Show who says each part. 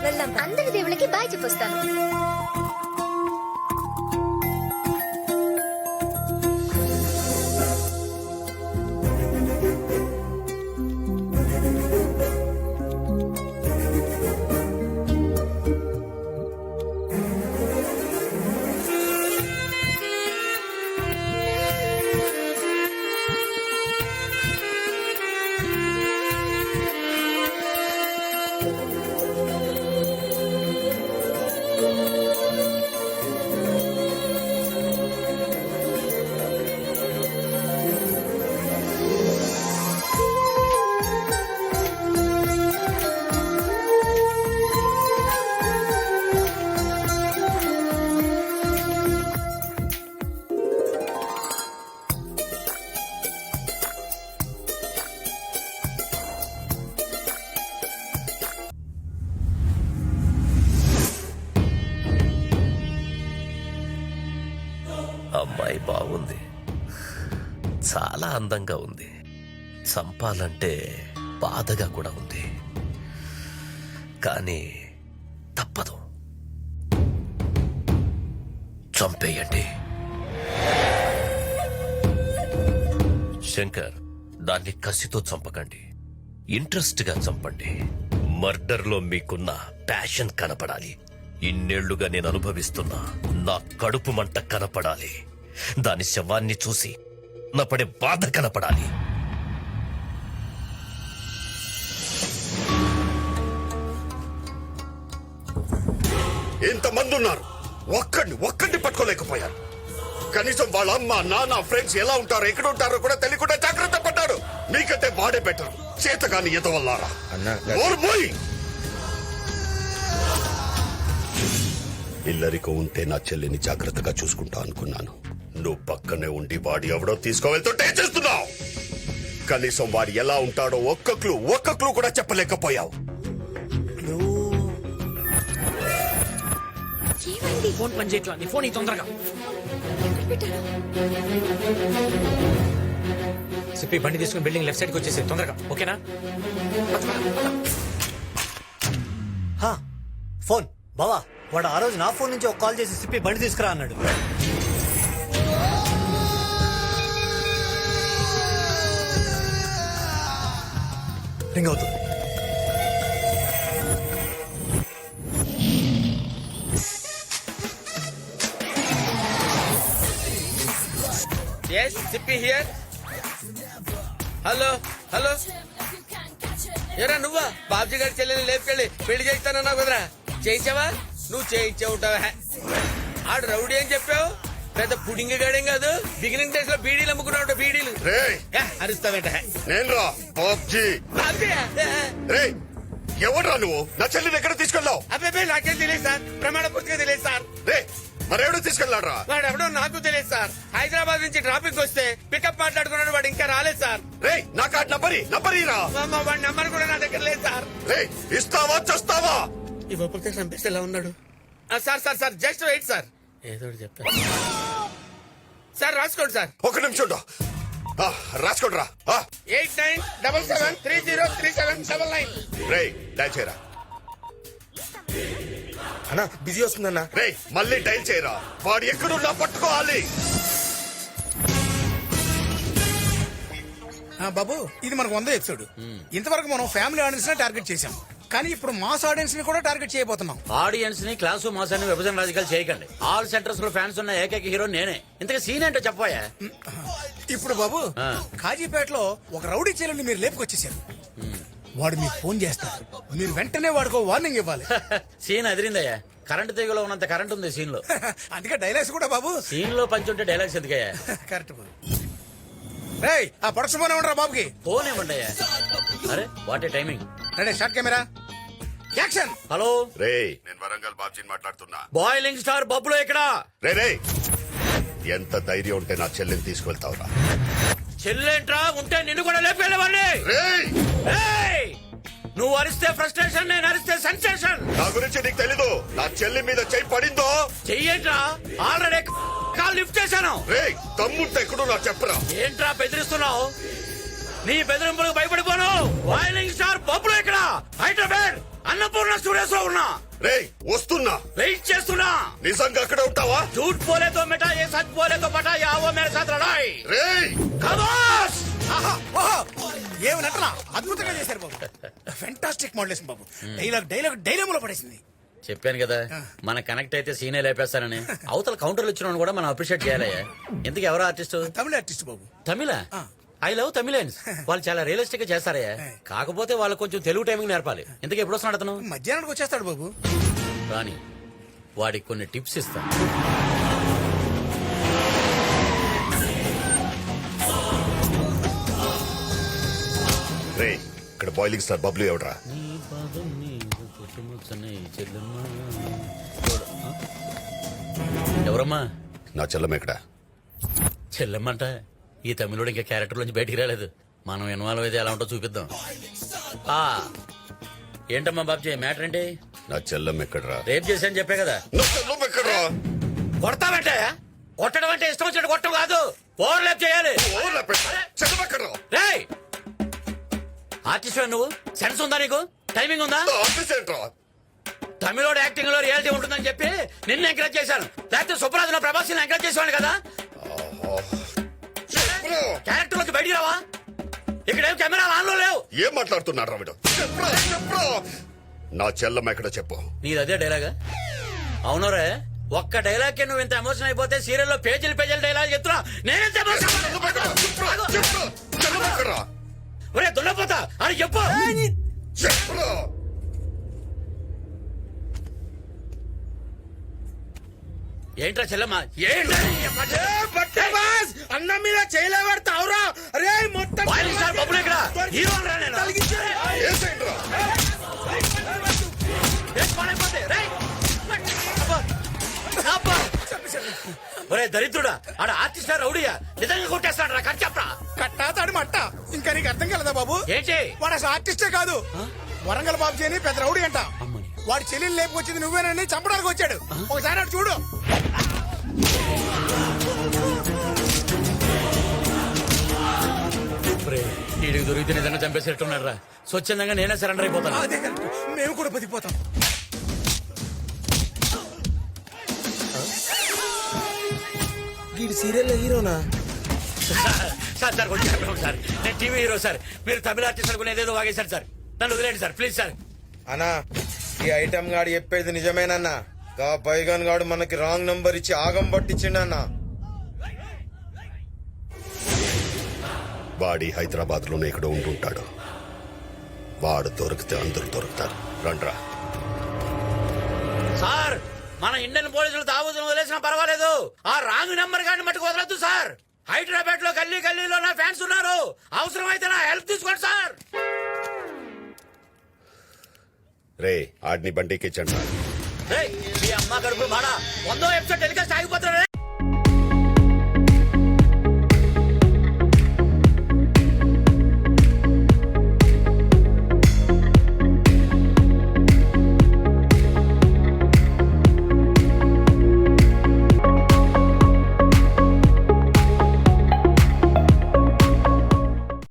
Speaker 1: వెళ్దాం.
Speaker 2: అందరి దేవుళ్ళకి బాయ్ చెప్పొస్తాను.
Speaker 3: అమ్మాయి బాగుంది, చాలా అందంగా ఉంది. చంపాలంటే బాధగా కూడా ఉంది, కానీ తప్పదు. చంపేయండి. శంకర్, దాన్ని కసితో చంపకండి, ఇంట్రెస్ట్ గా చంపండి. మర్డర్ లో మీకున్న ప్యాషన్ కనపడాలి. ఇన్నేళ్లుగా నేను అనుభవిస్తున్నా నా కడుపు మంట కనపడాలి. దాని శవాన్ని చూసి నా పడే బాధ కనపడాలి.
Speaker 4: ఇంతమంది ఉన్నారు, ఒక్కడిని పట్టుకోలేకపోయారు. కనీసం వాళ్ళ అమ్మ నాన్న ఫ్రెండ్స్ ఎలా ఉంటారో ఎక్కడ ఉంటారో కూడా తెలియకుండా జాగ్రత్త పడ్డాడు. మీకంటే వాడే బెటర్. చేతగాని ఎదవల్లారా. ఇల్లరికో ఉంటే నా చెల్లిని జాగ్రత్తగా చూసుకుంటా అనుకున్నాను. నువ్వు పక్కనే ఉండి వాడి ఎవడో తీసుకోవెళ్తుంటే చేస్తున్నావు. కనీసం వాడు ఎలా ఉంటాడో ఒక్క క్లూ కూడా చెప్పలేకపోయావు.
Speaker 5: ఫోన్ పని చేయట్లా. నీ ఫోన్ తొందరగా చెప్పి బండి తీసుకుని బిల్డింగ్ లెఫ్ట్ సైడ్ కి వచ్చేసి తొందరగా. ఓకేనా?
Speaker 6: ఫోన్ బావా, వాడు ఆ రోజు నా ఫోన్ నుంచి ఒక కాల్ చేసి సిప్పి బండి తీసుకురా అన్నాడు. రింగ్ అవుతుంది.
Speaker 7: సిప్పి హియర్. హలో హలో, ఎరా నువ్వా? బాబ్జీ గారి చెల్లెని లేపుకెళ్ళి పెళ్లి చేస్తానన్నా కుదరా? చేయించావా? నువ్వు చేయించే ఉంటావా? ఆడు రౌడీ అని చెప్పావు, పెద్ద పుడింగ్ గాడేం కాదు. బిగినింగ్ డేస్ లో బీడీలు అమ్ముకున్నావు. బీడీలు అరుస్తావేట.
Speaker 4: నేను రా బాబ్జీ. ఎవడ్రా నువ్వు? నా చెల్లిని ఎక్కడ తీసుకెళ్ళావు?
Speaker 7: అబ్బాయి నాకేం తెలియదు సార్, ప్రమాణ పూర్తిగా తెలియదు సార్.
Speaker 4: మరెవడో తీసుకెళ్ళాడ్రా?
Speaker 7: వాడు ఎవడో నాకు తెలియదు సార్. హైదరాబాద్ నుంచి ట్రాఫిక్ వస్తే పికప్ మాట్లాడుకున్నాడు, వాడు ఇంకా రాలేదు సార్.
Speaker 4: నా కార్డు నంబరీరా.
Speaker 7: వాడి నంబర్ కూడా నా దగ్గర లేదు సార్.
Speaker 4: ఇస్తావా చస్తావా?
Speaker 7: ఇవ్వకపోతే చంపేస్తే ఎలా ఉన్నాడు? Sir sir sir just wait sir, ఏదో చెప్పారు సార్. రాసుకోండి సార్.
Speaker 4: ఒక నిమిషం రాసుకోండి రా.
Speaker 7: 8977303799.
Speaker 4: డైల్ చేయరా.
Speaker 7: అన్నా బిజీ వస్తుందన్నా.
Speaker 4: మళ్ళీ డైల్ చేయరా. వాడు ఎక్కడున్నా పట్టుకోవాలి.
Speaker 8: బాబు, ఇది మనకు 100 ఎపిసోడ్. ఇంతవరకు మనం ఫ్యామిలీ ఆడియన్స్ నే టార్గెట్ చేసాం, కానీ ఇప్పుడు మాస్ ఆడియన్స్ ని కూడా టార్గెట్ చేయబోతున్నాం.
Speaker 9: ఆడియన్స్ ని క్లాసు మాస్ అని విభజన రాజకీయాలు చేయకండి. ఆల్ సెంటర్స్ లో ఫ్యాన్స్ ఉన్న ఏకైక హీరో నేనే. ఇంతగా సీన్ ఏంటో చెప్పాయా?
Speaker 8: ఇప్పుడు బాబు, కాజీపేటలో ఒక రౌడీ చెల్లెల్ని మీరు లేపుకొచ్చేసారు. వాడు మీకు ఫోన్ చేస్తాడు, మీరు వెంటనే వాడికో వార్నింగ్ ఇవ్వాలి.
Speaker 9: సీన్ అదిరిందయ్యా. కరెంట్ తీగలో ఉన్నంత కరెంట్ ఉంది సీన్ లో.
Speaker 8: అందుకే డైలాగ్స్ కూడా బాబు.
Speaker 9: సీన్ లో పంచి ఉంటే డైలాగ్స్ ఎందుకయ్యా?
Speaker 8: కరెక్ట్ బాబు. రేయ్, ఆ ప్రొడక్షన్ ఫోన్ ఇవ్వండి బాబుకి.
Speaker 9: ఫోన్ ఇవ్వండి అయ్యా. అరే what a timing.
Speaker 8: Ready, short camera, action.
Speaker 9: Hello
Speaker 4: నేను వరంగల్ బాబ్జీని మాట్లాడుతున్నా.
Speaker 9: బాయిలింగ్ స్టార్ బబ్బులో ఇక్కడ.
Speaker 4: ఎంత ధైర్యం ఉంటే నా చెల్లిని తీసుకెళ్తావురా?
Speaker 9: చెల్లెంట్రా ఉంటే నిన్ను కూడా లేపేవాడిని. నువ్వు అరిస్తే ఫ్రస్ట్రేషన్, నేను అరిస్తే సెన్సేషన్.
Speaker 4: నా గురించి నీకు తెలీదు. నా చెల్లి మీద చెయ్యి పడిందో
Speaker 9: చెయ్యేంట్రా? ఆల్రెడీ కాల్ లిఫ్ట్ చేశాను.
Speaker 4: తమ్ముంటే ఎక్కడో నాకు చెప్పరా.
Speaker 9: ఏంట్రా బెదిరిస్తున్నావు? నీ బెదిరింపులకు భయపడిపోను. బాయిలింగ్ స్టార్ బబ్బులో ఇక్కడ. హైదరాబాద్ అన్నపూర్ణ స్టూడియోస్ లో ఉన్నా.
Speaker 4: రేయ్ వస్తున్నా.
Speaker 9: వెయిట్ చేస్తున్నా.
Speaker 4: నిజంగా అక్కడ ఉంటావా?
Speaker 9: झूठ बोले तो मिटा ये सच बोले तो पटा ये आओ मेरे साथ लड़ाई.
Speaker 4: రేయ్
Speaker 9: खमोश.
Speaker 8: ఆహా, ఓహో, ఏమి నటన అద్భుతంగా చేశారు బాబు. ఫెంటాస్టిక్ మోడలేషన్ బాబు. డైలాగ్ పడేసింది.
Speaker 9: చెప్పాను కదా మన కనెక్ట్ అయితే సీనే లేపేస్తానని. అవతల కౌంటర్లు ఇచ్చిన కూడా మనం అప్రిషియేట్ చేయాలయ్యా. ఇంతకీ ఎవరో ఆర్టిస్ట్?
Speaker 8: తమిళ ఆర్టిస్ట్ బాబు.
Speaker 9: తమిళ. I love Tamilians. వాళ్ళు చాలా రియలిస్టిక్ గా చేస్తారయ్యా. కాకపోతే వాళ్ళు కొంచెం తెలుగు టైమింగ్ నేర్పాలి. ఇంతకీ ఎప్పుడు వస్తున్నాడు అతను?
Speaker 8: మధ్యాహ్నానికి వచ్చేస్తాడు బాబు.
Speaker 9: రాని వాడికి కొన్ని టిప్స్ ఇస్తాను.
Speaker 4: రేయ్ ఇక్కడ బాయిలింగ్ స్టార్ బబ్లు ఎవడ్రా?
Speaker 9: ఎవరమ్మా?
Speaker 4: నా చెల్లం ఎక్కడ?
Speaker 9: చెల్లెమ్మంట. ఈ తమిళుడు ఇంకా క్యారెక్టర్ నుంచి బయటికి రాలేదు. మనం ఇన్వాల్వ్ అయితే ఎలా ఉంటో చూపిద్దాం. ఆ ఏంటమ్మా బాబ్జీ మ్యాటర్ ఏంటి?
Speaker 4: నా చెల్లం ఎక్కడరా?
Speaker 9: రేప్ చేశాను చెప్పే కదా.
Speaker 4: నా చెల్లం ఎక్కడరా?
Speaker 9: కొడతామంటే కొట్టడం అంటే ఇష్టం వచ్చినట్టు కొట్టడం కాదు. ఓవర్ ల్యాప్ చేయాలి.
Speaker 4: ఓలా పెట్ట. చెల్లం ఎక్కడరా?
Speaker 9: రేయ్ ఆర్టిస్ట్ నువ్వు సెన్స్ ఉందా నీకు? టైమింగ్ ఉందా?
Speaker 4: నా ఆఫీస్ ఏంట్రా?
Speaker 9: తమిళోడు యాక్టింగ్ లో రియాలిటీ ఉంటుందని చెప్పి నిన్ను ఎంకరేజ్ చేశాను. లేకపోతే సుప్రాజ్ ప్రభాస్ ఎంకరేజ్ చేసేవాడు కదా. క్యారెక్టర్ లోకి బయటికి రావా? ఇక్కడేం కెమెరా ఆన్ లో లేవు.
Speaker 4: ఏం మాట్లాడుతున్నాడు రా వీడు? చెప్పురా, చెప్పురా. నా చెల్లం ఎక్కడ చెప్పు.
Speaker 9: నీది అదే డైలాగా? అవునరే ఒక్క డైలాగ్ కి నువ్వు ఇంత ఎమోషన్ అయిపోతే సీరియల్ లో పేజీలు డైలాగ్ చెప్తున్నా. నేనెంత
Speaker 4: చెల్లం ఎక్కడరా?
Speaker 9: ఒరే దున్నపోతా అని చెప్పు.
Speaker 4: చెప్పురా.
Speaker 7: ఏంట్రా చెల్లమ్మ ఏంట్రా అన్నం మీద చేయలేబడతావురా? అరే మొత్తం
Speaker 9: బబ్బులు ఇక్కడ హీరో రా నేను.
Speaker 4: ఏసేంట్రా?
Speaker 9: ఒరే దరిద్రుడా ఆడ ఆర్టిస్ట్ రౌడియా నిజంగా కొట్టేస్తాడు రా. కట్ చెప్పరా.
Speaker 8: కట్టాతాడు మట్ట. ఇంకా నీకు అర్థం కలదా బాబు?
Speaker 9: ఏంటి
Speaker 8: వాడు అసలు ఆర్టిస్టే కాదు. వరంగల్ బాబు అని పెద్ద రౌడీ అంట. వాడి చెల్లెలు లేపుకొచ్చింది నువ్వేనని చంపడానికి వచ్చాడు. ఒకసారి అటు చూడు.
Speaker 9: వీడికి దొరికితే నిజంగా చంపేసేట్టున్నాడు రా. స్వచ్ఛందంగా నేనే సరెండర్ అయిపోతాను.
Speaker 8: అదే కరెక్ట్. మేము కూడా బతికిపోతాం.
Speaker 7: వీడి సీరియల్ హీరోనా?
Speaker 9: సార్ సార్ కొంచెం చెప్పండి సార్. నేను టీవీ హీరో సార్. మీరు తమిళ ఆర్టిస్ట్ అనుకుని ఏదేదో వాగేశారు సార్. నన్ను వదిలేండి సార్ ప్లీజ్ సార్.
Speaker 1: అన్నా ఈ ఐటమ్ గాడు చెప్పేది నిజమేనన్నా. గా పైగాన్ గాడు మనకి రాంగ్ నంబర్ ఇచ్చి ఆగం పట్టించిండన్నా.
Speaker 4: వాడి హైదరాబాద్ లోనే ఇక్కడ ఉంటుంటాడు. వాడు దొరికితే అందరూ దొరుకుతారు. రండ్రా.
Speaker 9: సార్ మన ఇండియన్ పోలీసులు దావూదును వదిలేసినా పర్వాలేదు. ఆ రాంగ్ నెంబర్ గాని మట్టుకు వదలొద్దు సార్. హైదరాబాద్ లో గల్లీలో నా ఫ్యాన్స్ ఉన్నారు. అవసరమైతే నా హెల్ప్ తీసుకోండి సార్.
Speaker 4: రే ఆడిని బండికి ఇచ్చండి.
Speaker 9: మీ అమ్మ కడుపు మాడా 100వ ఎపిసోడ్ టెలికాస్ట్ ఆగిపోతున్నా.